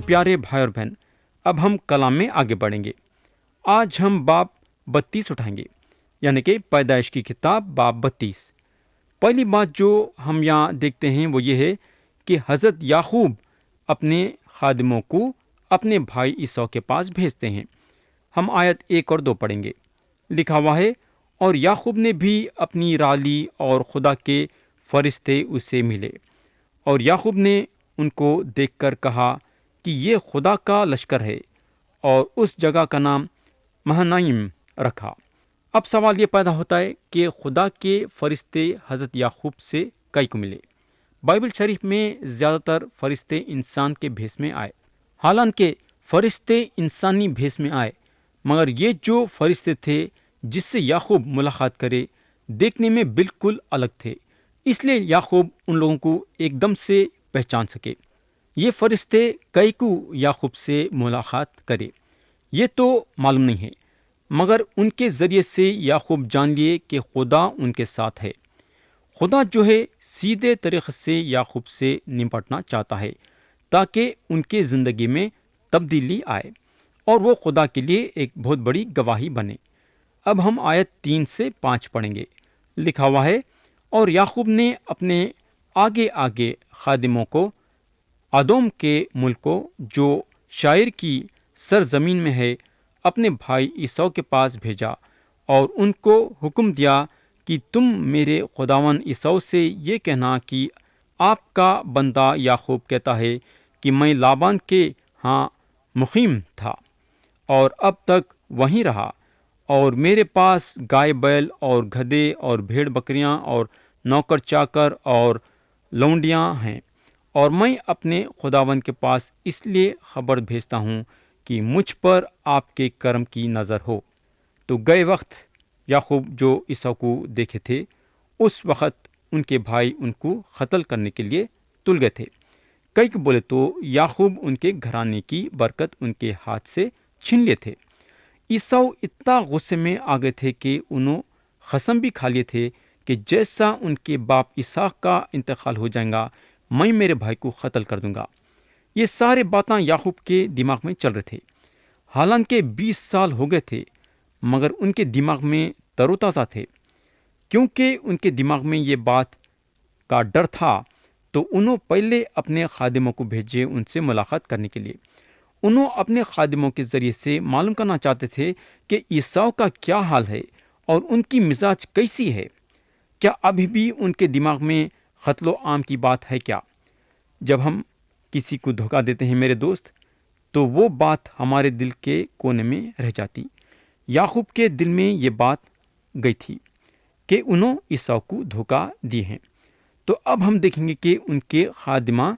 پیارے بھائی اور بہن، اب ہم کلام میں آگے بڑھیں گے۔ آج ہم باب 32 اٹھائیں گے، یعنی کہ پیدائش کی کتاب باب 32۔ پہلی بات جو ہم یہاں دیکھتے ہیں وہ یہ ہے کہ حضرت یعقوب اپنے خادموں کو اپنے بھائی عیسیٰ کے پاس بھیجتے ہیں۔ ہم آیت 1 اور 2 پڑھیں گے۔ لکھا ہوا ہے، اور یعقوب نے بھی اپنی راہ لی اور خدا کے فرشتے اس سے ملے، اور یعقوب نے ان کو دیکھ کر کہا کہ یہ خدا کا لشکر ہے، اور اس جگہ کا نام مہنائم رکھا۔ اب سوال یہ پیدا ہوتا ہے کہ خدا کے فرشتے حضرت یعقوب سے کئی کو ملے۔ بائبل شریف میں زیادہ تر فرشتے انسان کے بھیس میں آئے، حالانکہ فرشتے انسانی بھیس میں آئے، مگر یہ جو فرشتے تھے جس سے یعقوب ملاقات کرے دیکھنے میں بالکل الگ تھے، اس لیے یعقوب ان لوگوں کو ایک دم سے پہچان سکے۔ یہ فرشتے کئی کو یعقوب سے ملاقات کرے یہ تو معلوم نہیں ہے، مگر ان کے ذریعے سے یعقوب جان لیے کہ خدا ان کے ساتھ ہے۔ خدا جو ہے سیدھے طریقے سے یعقوب سے نپٹنا چاہتا ہے تاکہ ان کے زندگی میں تبدیلی آئے اور وہ خدا کے لیے ایک بہت بڑی گواہی بنے۔ اب ہم آیت 3 سے 5 پڑھیں گے۔ لکھا ہوا ہے، اور یعقوب نے اپنے آگے آگے خادموں کو ادوم کے ملک کو جو شاعر کی سرزمین میں ہے اپنے بھائی عیسیٰ کے پاس بھیجا، اور ان کو حکم دیا کہ تم میرے خداوند عیسیٰ سے یہ کہنا کہ آپ کا بندہ یعقوب کہتا ہے کہ میں لابان کے ہاں مقیم تھا اور اب تک وہیں رہا، اور میرے پاس گائے بیل اور گدھے اور بھیڑ بکریاں اور نوکر چاکر اور لونڈیاں ہیں، اور میں اپنے خداوند کے پاس اس لیے خبر بھیجتا ہوں کہ مجھ پر آپ کے کرم کی نظر ہو۔ تو گئے وقت یعقوب جو عیسیٰ کو دیکھے تھے، اس وقت ان کے بھائی ان کو قتل کرنے کے لیے تل گئے تھے۔ کئی کو بولے تو یعقوب ان کے گھرانے کی برکت ان کے ہاتھ سے چھین لیے تھے۔ عیسیٰ اتنا غصے میں آ گئے تھے کہ انہوں قسم بھی کھا لیے تھے کہ جیسا ان کے باپ اسحاق کا انتقال ہو جائے گا، میں میرے بھائی کو قتل کر دوں گا۔ یہ سارے باتیں یعقوب کے دماغ میں چل رہے تھے، حالانکہ 20 سال ہو گئے تھے، مگر ان کے دماغ میں تر و تازہ تھے، کیونکہ ان کے دماغ میں یہ بات کا ڈر تھا۔ تو انہوں پہلے اپنے خادموں کو بھیجے ان سے ملاقات کرنے کے لیے۔ انہوں اپنے خادموں کے ذریعے سے معلوم کرنا چاہتے تھے کہ عیسیٰ کا کیا حال ہے اور ان کی مزاج کیسی ہے۔ کیا ابھی بھی ان کے دماغ میں قتل و عام کی بات ہے کیا؟ جب ہم کسی کو دھوکہ دیتے ہیں میرے دوست، تو وہ بات ہمارے دل کے کونے میں رہ جاتی۔ یعقوب کے دل میں یہ بات گئی تھی کہ انہوں عیسیٰ کو دھوکہ دی ہے۔ تو اب ہم دیکھیں گے کہ ان کے خادمہ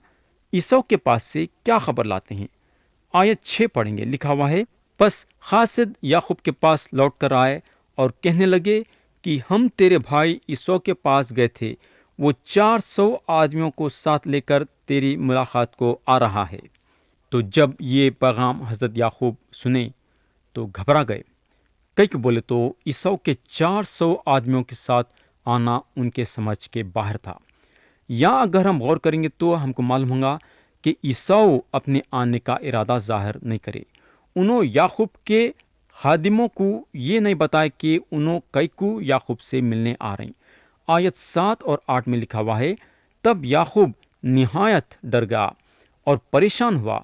عیسیٰ کے پاس سے کیا خبر لاتے ہیں۔ آیت 6 پڑھیں گے۔ لکھا ہوا ہے، پس قاصد یعقوب کے پاس لوٹ کر آئے اور کہنے لگے کہ ہم تیرے بھائی عیسیٰ کے پاس گئے تھے، وہ 400 آدمیوں کو ساتھ لے کر تیری ملاقات کو آ رہا ہے۔ تو جب یہ پیغام حضرت یعقوب سنے تو گھبرا گئے۔ کئی کو بولے تو عیسیٰ کے 400 آدمیوں کے ساتھ آنا ان کے سمجھ کے باہر تھا۔ یا اگر ہم غور کریں گے تو ہم کو معلوم ہوگا کہ عیسیٰ اپنے آنے کا ارادہ ظاہر نہیں کرے۔ انہوں یعقوب کے خادموں کو یہ نہیں بتایا کہ انہوں کئی کو یعقوب سے ملنے آ رہے ہیں۔ آیت 7 اور 8 میں لکھا ہوا ہے، تب یعقوب نہایت ڈر گیا اور پریشان ہوا،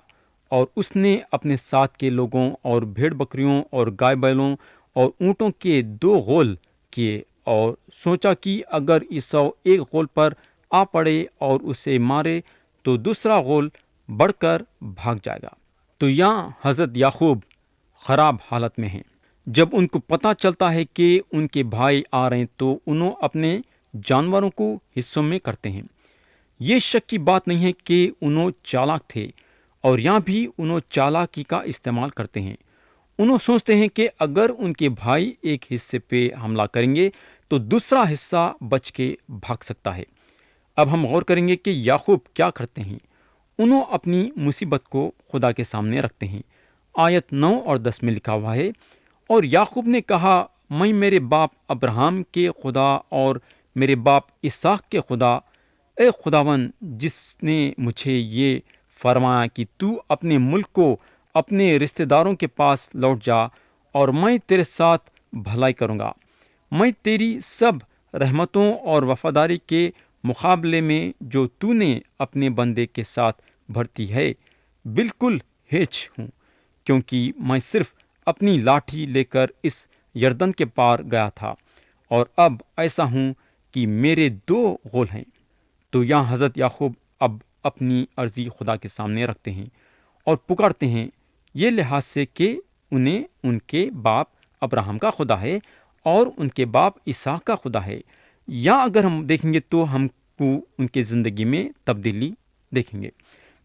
اور اس نے اپنے ساتھ کے لوگوں اور بھیڑ بکریوں اور گائے بیلوں اور اونٹوں کے 2 غول کیے، اور سوچا کہ اگر عیسیٰ ایک غول پر آ پڑے اور اسے مارے تو دوسرا غول بڑھ کر بھاگ جائے گا۔ تو یہاں حضرت یعقوب خراب حالت میں ہیں۔ جب ان کو پتہ چلتا ہے کہ ان کے بھائی آ رہے ہیں تو انہوں اپنے جانوروں کو حصوں میں کرتے ہیں۔ یہ شک کی بات نہیں ہے کہ انہوں چالاک تھے، اور یہاں بھی انہوں چالاکی کا استعمال کرتے ہیں۔ انہوں سوچتے ہیں کہ اگر ان کے بھائی ایک حصے پہ حملہ کریں گے تو دوسرا حصہ بچ کے بھاگ سکتا ہے۔ اب ہم غور کریں گے کہ یعقوب کیا کرتے ہیں۔ انہوں اپنی مصیبت کو خدا کے سامنے رکھتے ہیں۔ آیت 9 اور 10 میں لکھا ہوا ہے، اور یعقوب نے کہا، میں میرے باپ ابراہم کے خدا اور میرے باپ اسحاق کے خدا، اے خداوند جس نے مجھے یہ فرمایا کہ تو اپنے ملک کو اپنے رشتہ داروں کے پاس لوٹ جا اور میں تیرے ساتھ بھلائی کروں گا۔ میں تیری سب رحمتوں اور وفاداری کے مقابلے میں جو تو نے اپنے بندے کے ساتھ بھرتی ہے بالکل ہیچ ہوں، کیونکہ میں صرف اپنی لاٹھی لے کر اس یردن کے پار گیا تھا، اور اب ایسا ہوں کہ میرے 2 غول ہیں۔ تو یہاں حضرت یعقوب اب اپنی عرضی خدا کے سامنے رکھتے ہیں اور پکارتے ہیں، یہ لحاظ سے کہ انہیں ان کے باپ ابراہم کا خدا ہے اور ان کے باپ اسحاق کا خدا ہے۔ یا اگر ہم دیکھیں گے تو ہم کو ان کے زندگی میں تبدیلی دیکھیں گے۔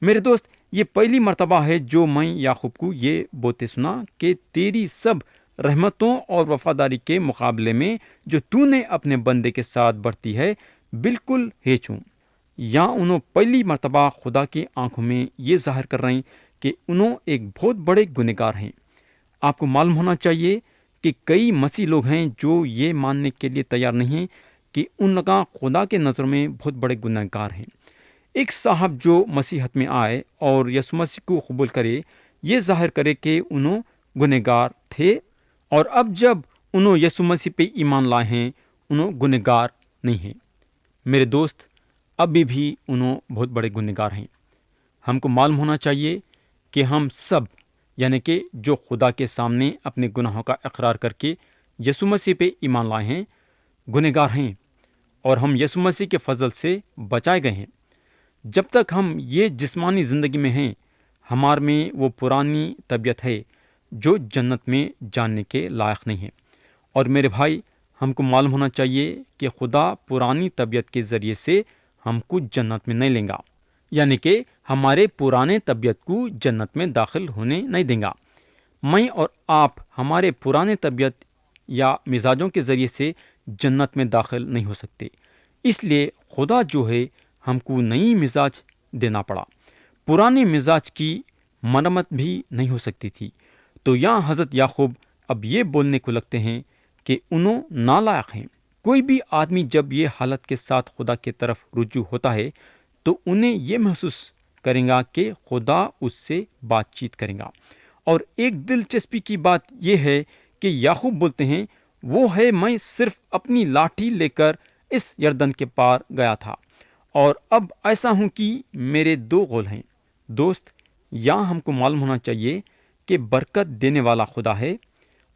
میرے دوست، یہ پہلی مرتبہ ہے جو میں یعقوب کو یہ بولتے سنا کہ تیری سب رحمتوں اور وفاداری کے مقابلے میں جو تو نے اپنے بندے کے ساتھ برتی ہے بالکل ہیچ ہوں۔ یا انہوں پہلی مرتبہ خدا کی آنکھوں میں یہ ظاہر کر رہے ہیں کہ انہوں ایک بہت بڑے گنہگار ہیں۔ آپ کو معلوم ہونا چاہیے کہ کئی مسیح لوگ ہیں جو یہ ماننے کے لیے تیار نہیں ہیں کہ ان لوگ خدا کے نظر میں بہت بڑے گنہگار ہیں۔ ایک صاحب جو مسیحت میں آئے اور یسوع مسیح کو قبول کرے، یہ ظاہر کرے کہ انہوں گنہگار تھے، اور اب جب انہوں یسوع مسیح پہ ایمان لائے ہیں انہوں گنہگار نہیں ہیں۔ میرے دوست، ابھی بھی انہوں بہت بڑے گنہگار ہیں۔ ہم کو معلوم ہونا چاہیے کہ ہم سب، یعنی کہ جو خدا کے سامنے اپنے گناہوں کا اقرار کر کے یسوع مسیح پہ ایمان لائے ہیں، گنہگار ہیں، اور ہم یسوع مسیح کے فضل سے بچائے گئے ہیں۔ جب تک ہم یہ جسمانی زندگی میں ہیں، ہمار میں وہ پرانی طبیعت ہے جو جنت میں جاننے کے لائق نہیں ہے۔ اور میرے بھائی، ہم کو معلوم ہونا چاہیے کہ خدا پرانی طبیعت کے ذریعے سے ہم کو جنت میں نہیں لیں گا، یعنی کہ ہمارے پرانے طبیعت کو جنت میں داخل ہونے نہیں دیں گا۔ میں اور آپ ہمارے پرانے طبیعت یا مزاجوں کے ذریعے سے جنت میں داخل نہیں ہو سکتے، اس لیے خدا جو ہے ہم کو نئی مزاج دینا پڑا۔ پرانے مزاج کی مرمت بھی نہیں ہو سکتی تھی۔ تو یہاں حضرت یعقوب اب یہ بولنے کو لگتے ہیں کہ انہوں نالائق ہیں۔ کوئی بھی آدمی جب یہ حالت کے ساتھ خدا کی طرف رجوع ہوتا ہے تو انہیں یہ محسوس کریں گا کہ خدا اس سے بات چیت کریں گا۔ اور ایک دلچسپی کی بات یہ ہے کہ یعقوب بولتے ہیں، وہ ہے میں صرف اپنی لاٹھی لے کر اس یردن کے پار گیا تھا، اور اب ایسا ہوں کہ میرے 2 غول ہیں۔ دوست، یہاں ہم کو معلوم ہونا چاہیے کہ برکت دینے والا خدا ہے،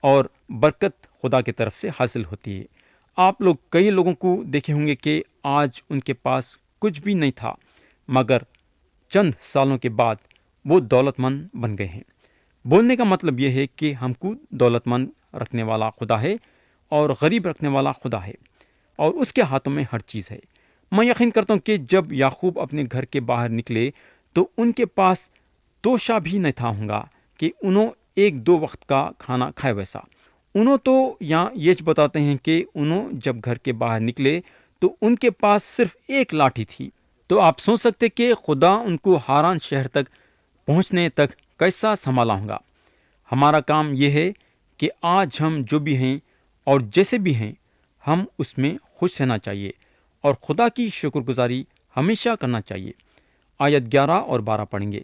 اور برکت خدا کی طرف سے حاصل ہوتی ہے۔ آپ لوگ کئی لوگوں کو دیکھے ہوں گے کہ آج ان کے پاس کچھ بھی نہیں تھا، مگر چند سالوں کے بعد وہ دولت مند بن گئے ہیں۔ بولنے کا مطلب یہ ہے کہ ہم کو دولت مند رکھنے والا خدا ہے اور غریب رکھنے والا خدا ہے، اور اس کے ہاتھوں میں ہر چیز ہے۔ میں یقین کرتا ہوں کہ جب یعقوب اپنے گھر کے باہر نکلے تو ان کے پاس توشہ بھی نہیں تھا ہوں گا کہ انہوں 1-2 وقت کا کھانا کھائے ویسا۔ انہوں تو یہاں یہ بتاتے ہیں کہ انہوں جب گھر کے باہر نکلے تو ان کے پاس صرف 1 لاٹھی تھی۔ تو آپ سوچ سکتے کہ خدا ان کو ہاران شہر تک پہنچنے تک کیسا سنبھالا ہوگا۔ ہمارا کام یہ ہے کہ آج ہم جو بھی ہیں اور جیسے بھی ہیں، ہم اس میں خوش رہنا چاہیے اور خدا کی شکر گزاری ہمیشہ کرنا چاہیے۔ آیت 11 اور 12 پڑھیں گے۔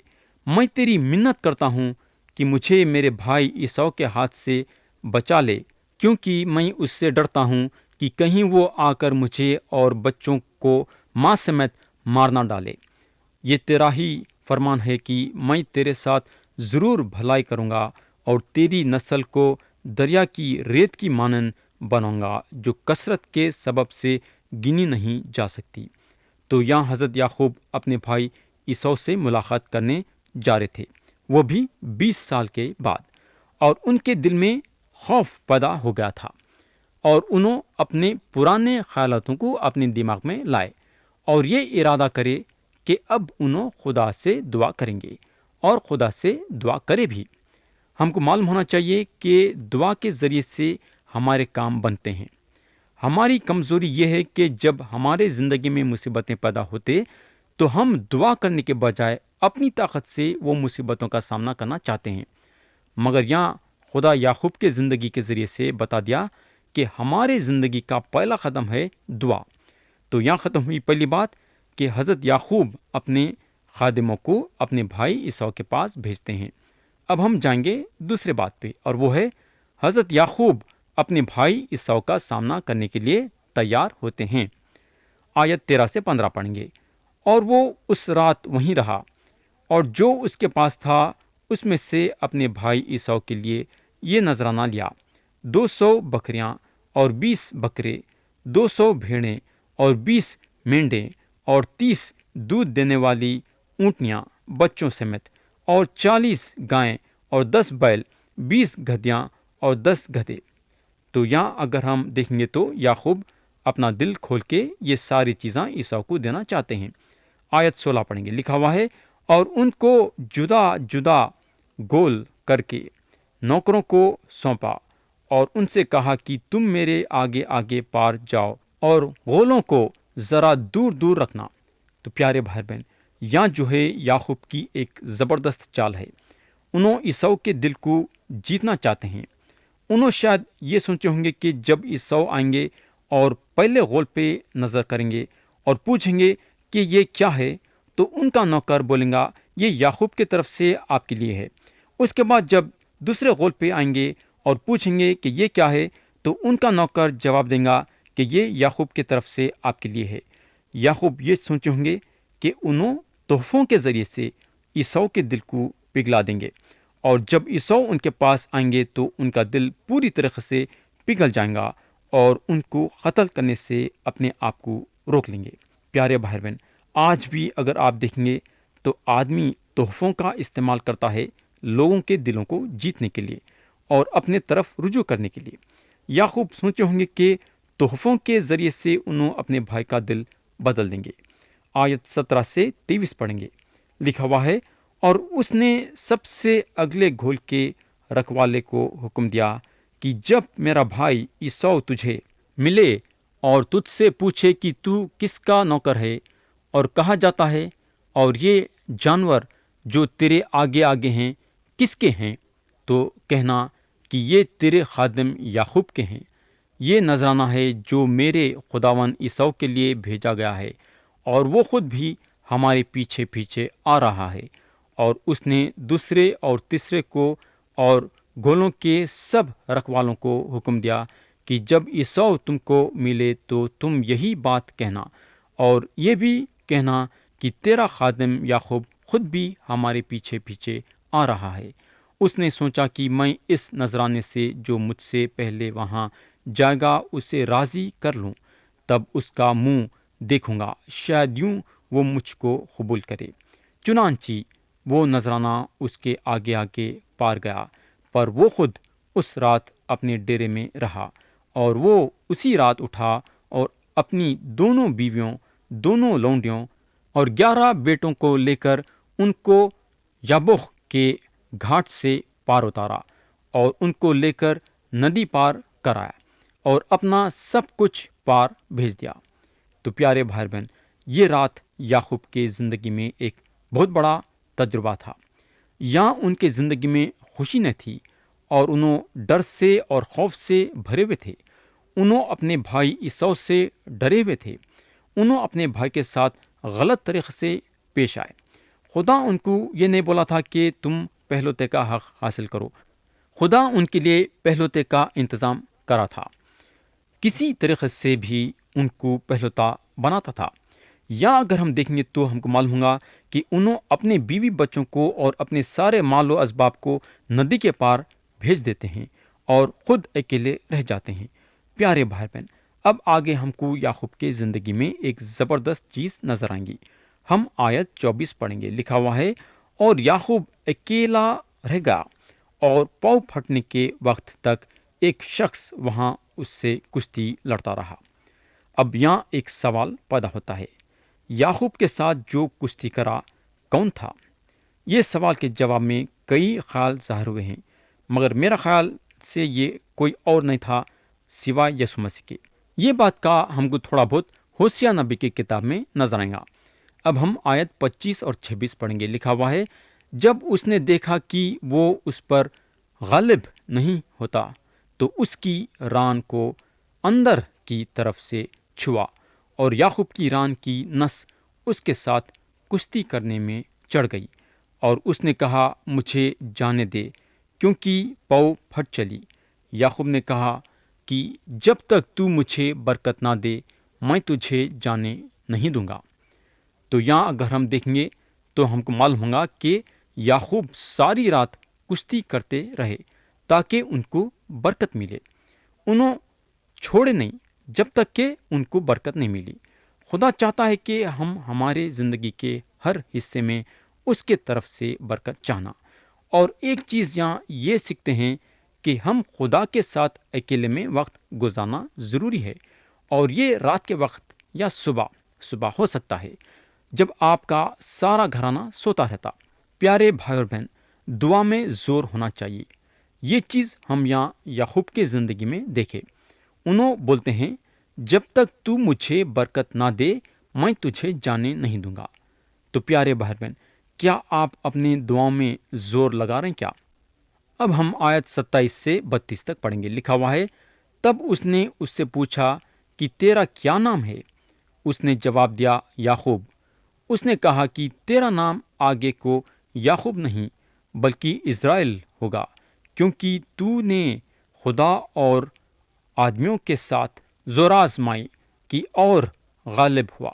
میں تیری منت کرتا ہوں کہ مجھے میرے بھائی عیسو کے ہاتھ سے بچا لے، کیونکہ میں اس سے ڈرتا ہوں کہ کہیں وہ آ کر مجھے اور بچوں کو ماں سمیت مار نہ ڈالے۔ یہ تیرا ہی فرمان ہے کہ میں تیرے ساتھ ضرور بھلائی کروں گا اور تیری نسل کو دریا کی ریت کی مانند بناؤں گا، جو کثرت کے سبب سے گنی نہیں جا سکتی۔ تو یہاں حضرت یعقوب اپنے بھائی عیسو سے ملاقات کرنے جا رہے تھے، وہ بھی 20 سال کے بعد، اور ان کے دل میں خوف پیدا ہو گیا تھا، اور انہوں اپنے پرانے خیالاتوں کو اپنے دماغ میں لائے اور یہ ارادہ کرے کہ اب انہوں خدا سے دعا کریں گے، اور خدا سے دعا کرے بھی۔ ہم کو معلوم ہونا چاہیے کہ دعا کے ذریعے سے ہمارے کام بنتے ہیں۔ ہماری کمزوری یہ ہے کہ جب ہمارے زندگی میں مصیبتیں پیدا ہوتے تو ہم دعا کرنے کے بجائے اپنی طاقت سے وہ مصیبتوں کا سامنا کرنا چاہتے ہیں، مگر یہاں خدا یعقوب کے زندگی کے ذریعے سے بتا دیا کہ ہمارے زندگی کا پہلا قدم ہے دعا۔ تو یہاں ختم ہوئی پہلی بات کہ حضرت یعقوب اپنے خادموں کو اپنے بھائی عیسیٰ کے پاس بھیجتے ہیں۔ اب ہم جائیں گے دوسرے بات پہ، اور وہ ہے حضرت یعقوب اپنے بھائی عیسیٰ کا سامنا کرنے کے لیے تیار ہوتے ہیں۔ آیت 13 سے 15 پڑھیں گے۔ اور وہ اس رات وہیں رہا، اور جو اس کے پاس تھا اس میں سے اپنے بھائی عیسیٰ کے لیے یہ نذرانہ لیا، 200 بکریاں اور 20 بکرے، 200 بھیڑیں اور 20 مینڈیں اور 30 دودھ دینے والی اونٹنیاں بچوں سمیت، اور 40 گائیں اور 10 بیل، 20 گدھیاں اور 10 گدھے۔ تو یہاں اگر ہم دیکھیں گے تو یعقوب اپنا دل کھول کے یہ ساری چیزاں عیسیٰ کو دینا چاہتے ہیں۔ آیت 16 پڑھیں گے، لکھا ہوا ہے، اور ان کو جدا جدا گول کر کے نوکروں کو سونپا، اور ان سے کہا کہ تم میرے آگے آگے پار جاؤ اور غولوں کو ذرا دور دور رکھنا۔ تو پیارے بھائی بہن، یہاں جو ہے یعقوب کی ایک زبردست چال ہے۔ انہوں عیسیٰ کے دل کو جیتنا چاہتے ہیں۔ انہوں شاید یہ سوچے ہوں گے کہ جب عیسیٰ آئیں گے اور پہلے غول پہ نظر کریں گے اور پوچھیں گے کہ یہ کیا ہے، تو ان کا نوکر بولیں گا یہ یعقوب کی طرف سے آپ کے لیے ہے۔ اس کے بعد جب دوسرے غول پہ آئیں گے اور پوچھیں گے کہ یہ کیا ہے، تو ان کا نوکر جواب دیں گا کہ یہ یعقوب کی طرف سے آپ کے لیے ہے۔ یعقوب یہ سوچے ہوں گے کہ انہوں تحفوں کے ذریعے سے عیسیٰ کے دل کو پگھلا دیں گے، اور جب عیسیٰ ان کے پاس آئیں گے تو ان کا دل پوری طریقے سے پگھل جائے گا اور ان کو قتل کرنے سے اپنے آپ کو روک لیں گے۔ پیارے بھائی بہن، آج بھی اگر آپ دیکھیں گے تو آدمی تحفوں کا استعمال کرتا ہے لوگوں کے دلوں کو جیتنے کے لیے اور اپنے طرف رجوع کرنے کے لیے۔ یعقوب سوچے ہوں گے کہ تحفوں کے ذریعے سے انہوں اپنے بھائی کا دل بدل دیں گے۔ آیت 17 سے 23 پڑھیں گے، لکھا ہوا ہے، اور اس نے سب سے اگلے گھول کے رکھوالے کو حکم دیا کہ جب میرا بھائی عیسیٰ تجھے ملے اور تجھ سے پوچھے کہ تو کس کا نوکر ہے اور کہا جاتا ہے، اور یہ جانور جو تیرے آگے آگے ہیں کس کے ہیں، تو کہنا کہ یہ تیرے خادم یعقوب کے ہیں۔ یہ نذرانہ ہے جو میرے خداوند عیسیٰ کے لیے بھیجا گیا ہے، اور وہ خود بھی ہمارے پیچھے پیچھے آ رہا ہے۔ اور اس نے دوسرے اور تیسرے کو اور گولوں کے سب رکھوالوں کو حکم دیا کہ جب عیسیٰ تم کو ملے تو تم یہی بات کہنا، اور یہ بھی کہنا کہ تیرا خادم یعقوب خود بھی ہمارے پیچھے پیچھے آ رہا ہے۔ اس نے سوچا کہ میں اس نذرانے سے جو مجھ سے پہلے وہاں جائے گا اسے راضی کر لوں، تب اس کا منہ دیکھوں گا، شاید یوں وہ مجھ کو قبول کرے۔ چنانچہ وہ نذرانہ اس کے آگے آگے پار گیا، پر وہ خود اس رات اپنے ڈیرے میں رہا، اور وہ اسی رات اٹھا اور اپنی دونوں بیویوں، دونوں لونڈیوں اور 11 بیٹوں کو لے کر ان کو یابوق کے گھاٹ سے پار اتارا اور ان کو لے کر ندی پار کرایا اور اپنا سب کچھ پار بھیج دیا۔ تو پیارے بھائی بہن، یہ رات یعقوب کے زندگی میں ایک بہت بڑا تجربہ تھا۔ یہاں ان کے زندگی میں خوشی نہ تھی، اور انہوں ڈر سے اور خوف سے بھرے ہوئے تھے۔ انہوں اپنے بھائی عیسیٰ سے ڈرے ہوئے تھے۔ انہوں اپنے بھائی کے ساتھ غلط طریقے سے پیش آئے۔ خدا ان کو یہ نہیں بولا تھا کہ تم پہلوتے کا حق حاصل کرو۔ خدا ان کے لیے پہلوتے کا انتظام کرا تھا، کسی طریقے سے بھی ان کو پہلوتا بناتا تھا۔ یا اگر ہم دیکھیں گے تو ہم کو معلوم ہوگا کہ انہوں اپنے بیوی بچوں کو اور اپنے سارے مال و اسباب کو ندی کے پار بھیج دیتے ہیں اور خود اکیلے رہ جاتے ہیں۔ پیارے بھائی بہن، اب آگے ہم کو یعقوب کے زندگی میں ایک زبردست چیز نظر آئیں گی۔ ہم آیت 24 پڑھیں گے، لکھا ہوا ہے، اور یعقوب اکیلا رہ گیا، اور پاؤں پھٹنے کے وقت تک ایک شخص وہاں اس سے کشتی لڑتا رہا۔ اب یہاں ایک سوال پیدا ہوتا ہے، یعقوب کے ساتھ جو کشتی کرا کون تھا؟ یہ سوال کے جواب میں کئی خیال ظاہر ہوئے ہیں، مگر میرا خیال سے یہ کوئی اور نہیں تھا سوائے یسوع مسیح کے۔ یہ بات کا ہم کو تھوڑا بہت ہوشیہ نبی کی کتاب میں نظر آئے گا۔ اب ہم آیت 25 اور 26 پڑھیں گے، لکھا ہوا ہے، جب اس نے دیکھا کہ وہ اس پر غالب نہیں ہوتا تو اس کی ران کو اندر کی طرف سے چھوا، اور یعقوب کی ران کی نس اس کے ساتھ کشتی کرنے میں چڑھ گئی اور اس نے کہا مجھے جانے دے کیونکہ پاؤں پھٹ چلی۔ یعقوب نے کہا کہ جب تک تو مجھے برکت نہ دے میں تجھے جانے نہیں دوں گا۔ تو یہاں اگر ہم دیکھیں گے تو ہم کو معلوم ہوگا کہ یعقوب ساری رات کشتی کرتے رہے تاکہ ان کو برکت ملے۔ انہوں چھوڑے نہیں جب تک کہ ان کو برکت نہیں ملی۔ خدا چاہتا ہے کہ ہم ہمارے زندگی کے ہر حصے میں اس کے طرف سے برکت چاہنا۔ اور ایک چیز یہاں یہ سیکھتے ہیں کہ ہم خدا کے ساتھ اکیلے میں وقت گزارنا ضروری ہے، اور یہ رات کے وقت یا صبح ہو سکتا ہے جب آپ کا سارا گھرانہ سوتا رہتا۔ پیارے بھائی اور بہن، دعا میں زور ہونا چاہیے۔ یہ چیز ہم یہاں یعقوب کے زندگی میں دیکھے۔ انہوں بولتے ہیں جب تک تو مجھے برکت نہ دے میں تجھے جانے نہیں دوں گا۔ تو پیارے بھائی بہن، کیا آپ اپنے دعاؤں میں زور لگا رہے ہیں کیا؟ اب ہم آیت 27 سے 32 تک پڑھیں گے۔ لکھا ہوا ہے، تب اس نے اس سے پوچھا کہ تیرا کیا نام ہے؟ اس نے جواب دیا یعقوب۔ اس نے کہا کہ تیرا نام آگے کو یعقوب نہیں بلکہ اسرائیل ہوگا، کیونکہ تو نے خدا اور آدمیوں کے ساتھ زور آزمائی کی اور غالب ہوا۔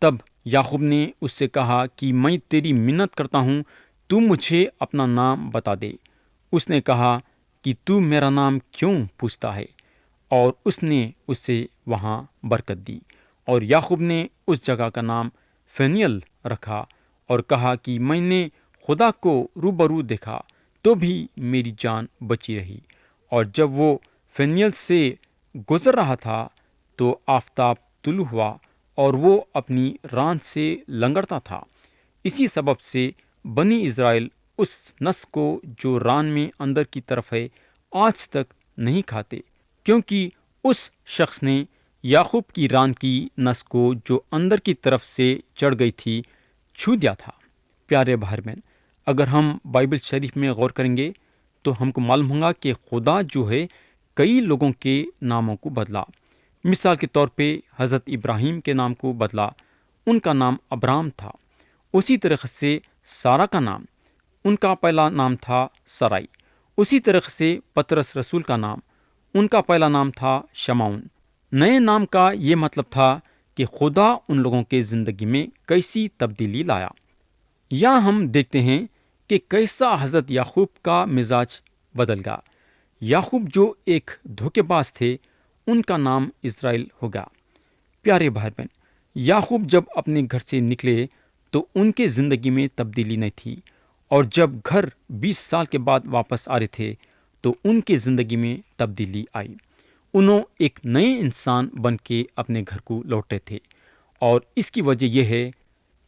تب یعقوب نے اس سے کہا کہ میں تیری منت کرتا ہوں تو مجھے اپنا نام بتا دے۔ اس نے کہا کہ تو میرا نام کیوں پوچھتا ہے؟ اور اس نے اس سے وہاں برکت دی، اور یعقوب نے اس جگہ کا نام فنیل رکھا اور کہا کہ میں نے خدا کو روبرو دیکھا تو بھی میری جان بچی رہی۔ اور جب وہ فنیل سے گزر رہا تھا تو آفتاب طلوع ہوا اور وہ اپنی ران سے لنگڑتا تھا۔ اسی سبب سے بنی اسرائیل اس نس کو جو ران میں اندر کی طرف ہے آج تک نہیں کھاتے، کیونکہ اس شخص نے یعقوب کی ران کی نس کو جو اندر کی طرف سے چڑھ گئی تھی چھو دیا تھا۔ پیارے بھائی بہن، اگر ہم بائبل شریف میں غور کریں گے تو ہم کو معلوم ہوگا کہ خدا جو ہے کئی لوگوں کے ناموں کو بدلا۔ مثال کے طور پہ حضرت ابراہیم کے نام کو بدلا، ان کا نام ابرام تھا۔ اسی طرح سے سارا کا نام، ان کا پہلا نام تھا سرائی۔ اسی طرح سے پترس رسول کا نام، ان کا پہلا نام تھا شمعون۔ نئے نام کا یہ مطلب تھا کہ خدا ان لوگوں کے زندگی میں کیسی تبدیلی لایا۔ یہاں ہم دیکھتے ہیں کہ کیسا حضرت یعقوب کا مزاج بدل گیا۔ یعقوب جو ایک دھوکے باز تھے، ان کا نام اسرائیل ہوگا۔ پیارے بھائی بہن، یعقوب جب اپنے گھر سے نکلے تو ان کے زندگی میں تبدیلی نہیں تھی، اور جب گھر 20 سال کے بعد واپس آ رہے تھے تو ان کے زندگی میں تبدیلی آئی۔ انہوں ایک نئے انسان بن کے اپنے گھر کو لوٹے تھے، اور اس کی وجہ یہ ہے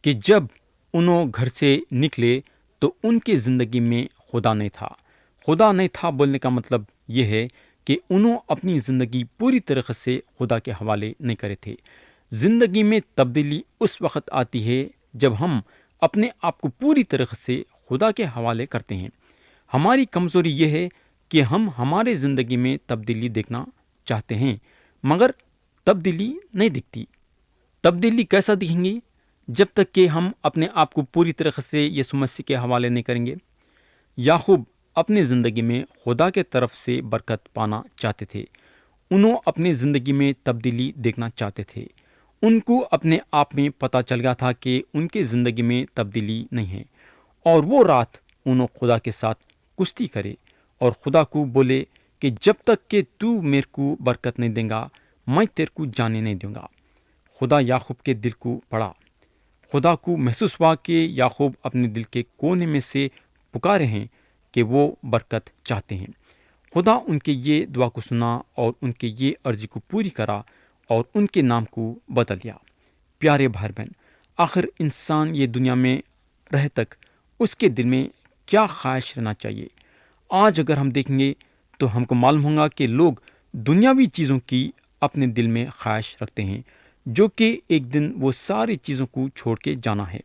کہ جب انہوں گھر سے نکلے تو ان کے زندگی میں خدا نہیں تھا۔ خدا نہیں تھا بولنے کا مطلب یہ ہے کہ انہوں اپنی زندگی پوری طرح سے خدا کے حوالے نہیں کرے تھے۔ زندگی میں تبدیلی اس وقت آتی ہے جب ہم اپنے آپ کو پوری طرح سے خدا کے حوالے کرتے ہیں۔ ہماری کمزوری یہ ہے کہ ہم ہمارے زندگی میں تبدیلی دیکھنا چاہتے ہیں مگر تبدیلی نہیں دکھتی۔ تبدیلی کیسا دکھیں گی؟ جب تک کہ ہم اپنے آپ کو پوری طرح سے یسوع مسیح کے حوالے نہیں کریں گے۔ یعقوب اپنی زندگی میں خدا کے طرف سے برکت پانا چاہتے تھے۔ انہوں اپنی زندگی میں تبدیلی دیکھنا چاہتے تھے۔ ان کو اپنے آپ میں پتہ چل گیا تھا کہ ان کی زندگی میں تبدیلی نہیں ہے، اور وہ رات انہوں خدا کے ساتھ کشتی کرے اور خدا کو بولے کہ جب تک کہ تو میرے کو برکت نہیں دیں گا میں تیرے کو جانے نہیں دوں گا۔ خدا یعقوب کے دل کو پڑھا۔ خدا کو محسوس ہوا کہ یعقوب اپنے دل کے کونے میں سے پکارے ہیں کہ وہ برکت چاہتے ہیں۔ خدا ان کے یہ دعا کو سنا اور ان کے یہ عرضی کو پوری کرا اور ان کے نام کو بدل دیا۔ پیارے بھائی بہن، آخر انسان یہ دنیا میں رہ تک اس کے دل میں کیا خواہش رہنا چاہیے؟ آج اگر ہم دیکھیں گے تو ہم کو معلوم ہوگا کہ لوگ دنیاوی چیزوں کی اپنے دل میں خواہش رکھتے ہیں، جو کہ ایک دن وہ ساری چیزوں کو چھوڑ کے جانا ہے۔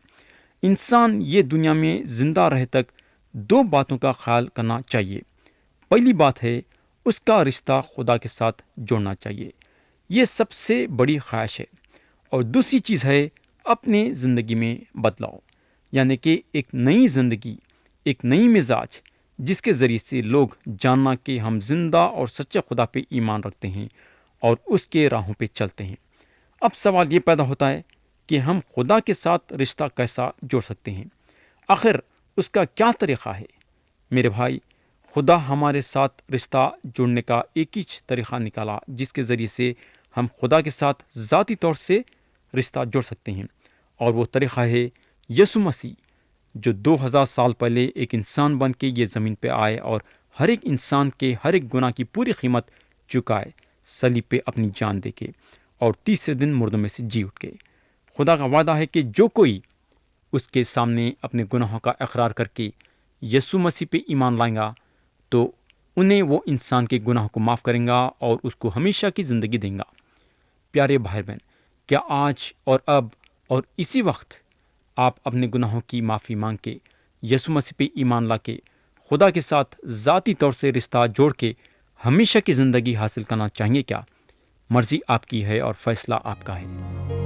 انسان یہ دنیا میں زندہ رہ تک دو باتوں کا خیال کرنا چاہیے۔ پہلی بات ہے اس کا رشتہ خدا کے ساتھ جوڑنا چاہیے، یہ سب سے بڑی خواہش ہے۔ اور دوسری چیز ہے اپنے زندگی میں بدلاؤ، یعنی کہ ایک نئی زندگی، ایک نئی مزاج، جس کے ذریعے سے لوگ جاننا کہ ہم زندہ اور سچے خدا پہ ایمان رکھتے ہیں اور اس کے راہوں پہ چلتے ہیں۔ اب سوال یہ پیدا ہوتا ہے کہ ہم خدا کے ساتھ رشتہ کیسا جوڑ سکتے ہیں؟ آخر اس کا کیا طریقہ ہے؟ میرے بھائی، خدا ہمارے ساتھ رشتہ جوڑنے کا ایک ہی طریقہ نکالا جس کے ذریعے سے ہم خدا کے ساتھ ذاتی طور سے رشتہ جوڑ سکتے ہیں، اور وہ طریقہ ہے یسوع مسیح، جو 2000 سال پہلے ایک انسان بن کے یہ زمین پہ آئے اور ہر ایک انسان کے ہر ایک گناہ کی پوری قیمت چکائے، صلیب پہ اپنی جان دے کے، اور تیسرے دن مردوں میں سے جی اٹھ گئے۔ خدا کا وعدہ ہے کہ جو کوئی اس کے سامنے اپنے گناہوں کا اقرار کر کے یسوع مسیح پہ ایمان لائیں گا تو انہیں وہ انسان کے گناہوں کو معاف کریں گا اور اس کو ہمیشہ کی زندگی دیں گا۔ پیارے بھائی بہن، کیا آج اور اب اور اسی وقت آپ اپنے گناہوں کی معافی مانگ کے یسوع مسیح پہ ایمان لا کے خدا کے ساتھ ذاتی طور سے رشتہ جوڑ کے ہمیشہ کی زندگی حاصل کرنا چاہیں گے کیا؟ مرضی آپ کی ہے اور فیصلہ آپ کا ہے۔